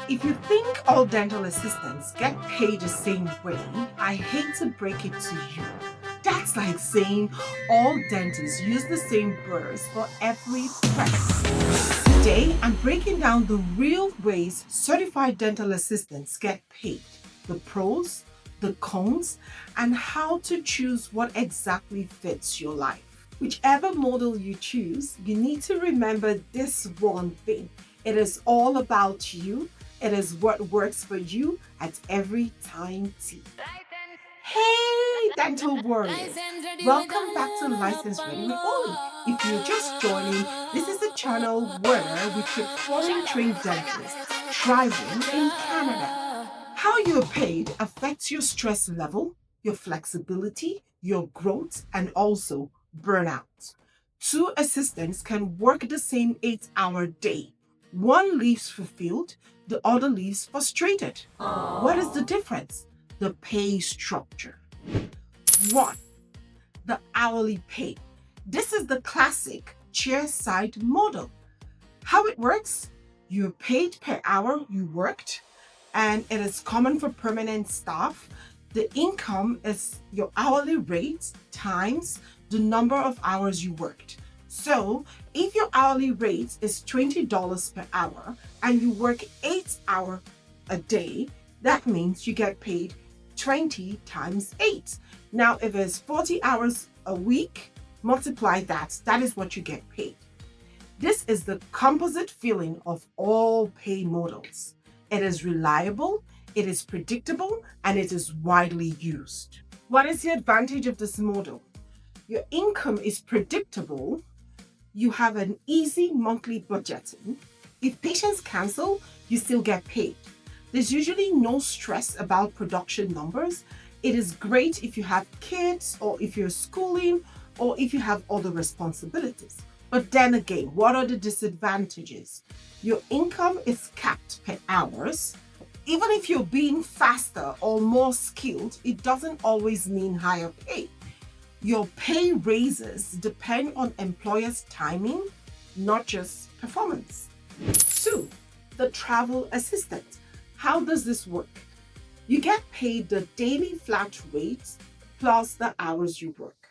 If you think all dental assistants get paid the same way, I hate to break it to you. That's like saying all dentists use the same burrs for every press. Today, I'm breaking down the real ways certified dental assistants get paid, the pros, the cons, and how to choose what exactly fits your life. Whichever model you choose, you need to remember this one thing. It is all about you. It is what works for you at every time T. Hey, dental warriors! Welcome back to License Ready with Ollie. If you're just joining, this is the channel where we keep foreign trained dentists thriving in Canada. How you're paid affects your stress level, your flexibility, your growth, and also burnout. Two assistants can work the same 8-hour day. One leaves fulfilled, the other leaves frustrated. What is the difference? The pay structure. One, the hourly pay. This is the classic chair side model. How it works? You're paid per hour you worked, and it is common for permanent staff. The income is your hourly rate times the number of hours you worked. So, if your hourly rate is $20 per hour and you work 8 hours a day, that means you get paid 20 times 8. Now, if it's 40 hours a week, multiply that. That is what you get paid. This is the composite feeling of all pay models. It is reliable, it is predictable, and it is widely used. What is the advantage of this model? Your income is predictable. You have an easy monthly budgeting. If patients cancel, you still get paid. There's usually no stress about production numbers. It is great if you have kids or if you're schooling or if you have other responsibilities. But then again, what are the disadvantages? Your income is capped per hours. Even if you're being faster or more skilled, it doesn't always mean higher pay. Your pay raises depend on employers' timing, not just performance. 2, the travel assistant. How does this work? You get paid the daily flat rate plus the hours you work.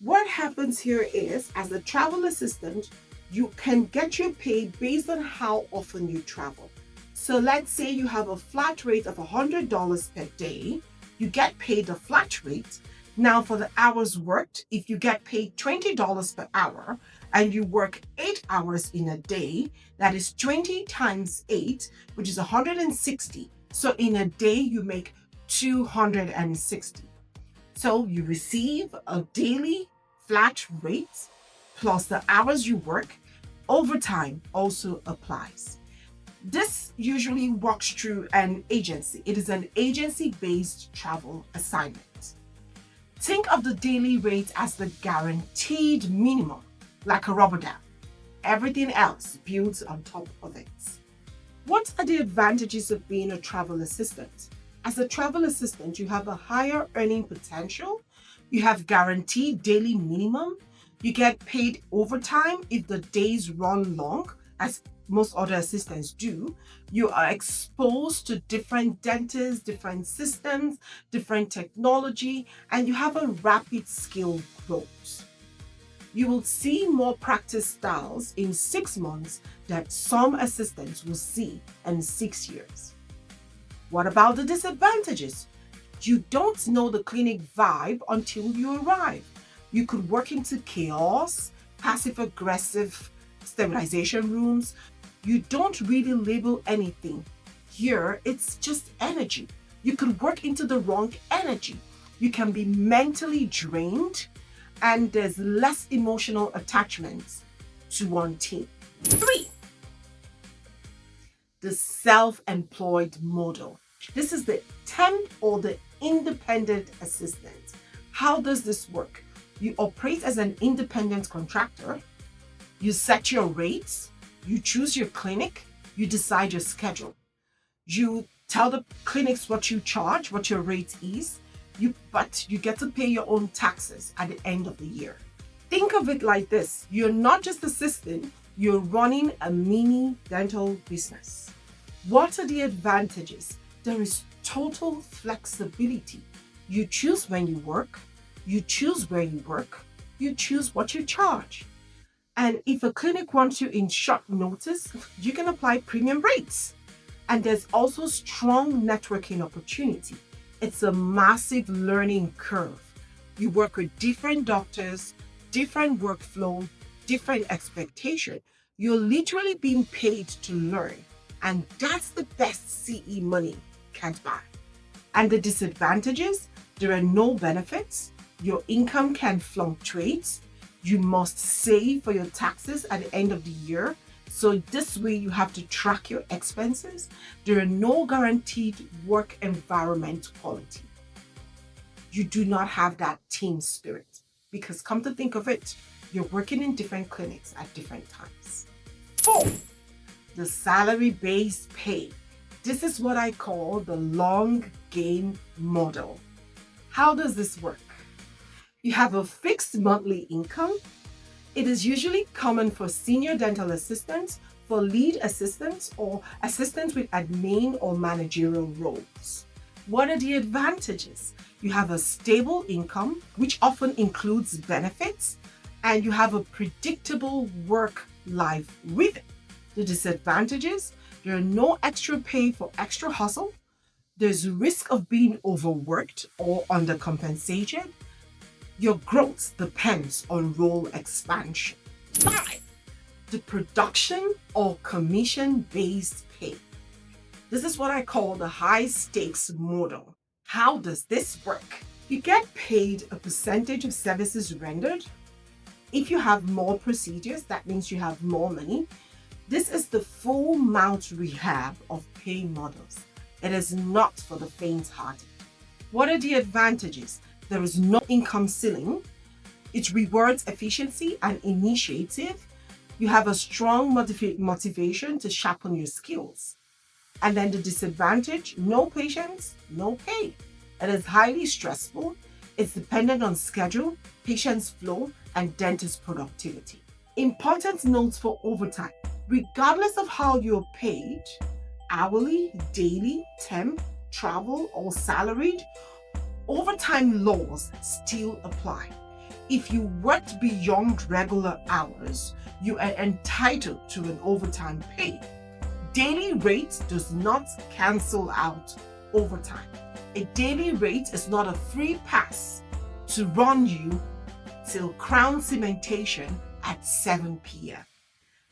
What happens here is, as a travel assistant, you can get your pay based on how often you travel. So let's say you have a flat rate of $100 per day, you get paid a flat rate. Now for the hours worked, if you get paid $20 per hour and you work 8 hours in a day, that is 20 times 8, which is 160. So in a day you make 260. So you receive a daily flat rate plus the hours you work. Overtime also applies. This usually works through an agency. It is an agency-based travel assignment. Think of the daily rate as the guaranteed minimum, like a rubber dam. Everything else builds on top of it. What are the advantages of being a travel assistant? As a travel assistant, you have a higher earning potential, you have guaranteed daily minimum, you get paid overtime if the days run long, as most other assistants do. You are exposed to different dentists, different systems, different technology, and you have a rapid skill growth. You will see more practice styles in 6 months that some assistants will see in 6 years. What about the disadvantages? You don't know the clinic vibe until you arrive. You could work into chaos, passive-aggressive sterilization rooms. You don't really label anything. Here, it's just energy. You could work into the wrong energy. You can be mentally drained, and there's less emotional attachments to one team. 3, the self-employed model. This is the temp or the independent assistant. How does this work? You operate as an independent contractor. You set your rates. You choose your clinic, you decide your schedule. You tell the clinics what you charge, what your rate is, but you get to pay your own taxes at the end of the year. Think of it like this. You're not just assisting, you're running a mini dental business. What are the advantages? There is total flexibility. You choose when you work, you choose where you work, you choose what you charge. And if a clinic wants you in short notice, you can apply premium rates. And there's also strong networking opportunity. It's a massive learning curve. You work with different doctors, different workflow, different expectation. You're literally being paid to learn. And that's the best CE money can't buy. And the disadvantages, there are no benefits. Your income can fluctuate. You must save for your taxes at the end of the year. So this way you have to track your expenses. There are no guaranteed work environment quality. You do not have that team spirit because come to think of it, you're working in different clinics at different times. 4, the salary-based pay. This is what I call the long game model. How does this work? You have a fixed monthly income. It is usually common for senior dental assistants, for lead assistants, or assistants with admin or managerial roles. What are the advantages? You have a stable income, which often includes benefits, and you have a predictable work-life rhythm. The disadvantages, there are no extra pay for extra hustle. There's risk of being overworked or undercompensated. Your growth depends on role expansion. 5, the production or commission-based pay. This is what I call the high-stakes model. How does this work? You get paid a percentage of services rendered. If you have more procedures, that means you have more money. This is the full mouth rehab of pay models. It is not for the faint-hearted. What are the advantages? There is no income ceiling. It rewards efficiency and initiative. You have a strong motivation to sharpen your skills. And then the disadvantage, no patients, no pay. It is highly stressful. It's dependent on schedule, patient's flow, and dentist productivity. Important notes for overtime. Regardless of how you're paid, hourly, daily, temp, travel, or salaried, overtime laws still apply. If you worked beyond regular hours, you are entitled to an overtime pay. Daily rate does not cancel out overtime. A daily rate is not a free pass to run you till crown cementation at 7 p.m.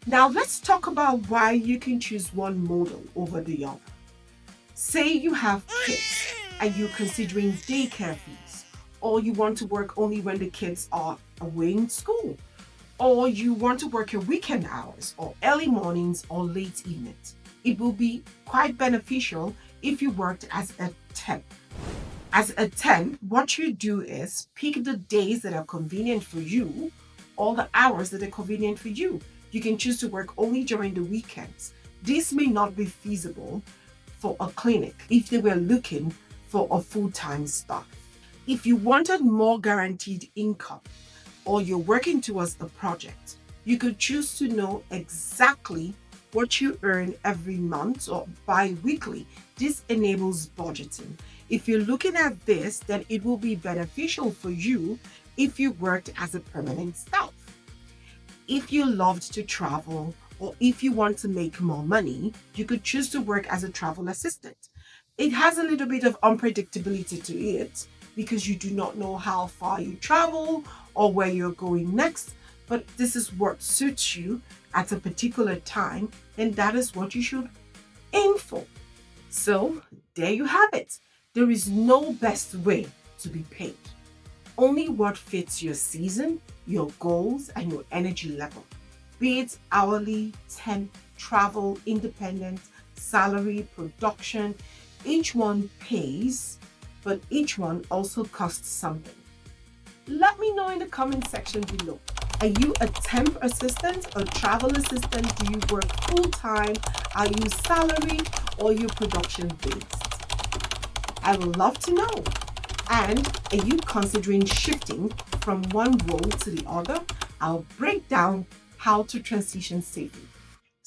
Now let's talk about why you can choose one model over the other. Say you have kids and you're considering daycare fees, or you want to work only when the kids are away in school, or you want to work your weekend hours, or early mornings, or late evenings. It will be quite beneficial if you worked as a temp. As a temp, what you do is pick the days that are convenient for you, or the hours that are convenient for you. You can choose to work only during the weekends. This may not be feasible for a clinic if they were looking for a full-time staff. If you wanted more guaranteed income or you're working towards a project, you could choose to know exactly what you earn every month or bi-weekly. This enables budgeting. If you're looking at this, then it will be beneficial for you if you worked as a permanent staff. If you loved to travel or if you want to make more money, you could choose to work as a travel assistant. It has a little bit of unpredictability to it because you do not know how far you travel or where you're going next, but this is what suits you at a particular time, and that is what you should aim for. So there you have it. There is no best way to be paid. Only what fits your season, your goals, and your energy level. Be it hourly, temp, travel, independent, salary, production, each one pays, but each one also costs something. Let me know in the comment section below. Are you a temp assistant, a travel assistant? Do you work full-time? Are you salary or you production-based? I would love to know. And are you considering shifting from one role to the other? I'll break down how to transition safely.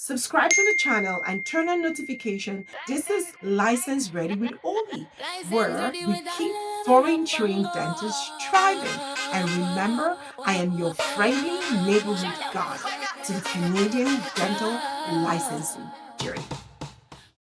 Subscribe to the channel and turn on notification. This is License Ready with Ollie, where we keep foreign trained dentists thriving. And remember, I am your friendly neighborhood guide to the Canadian dental licensing journey.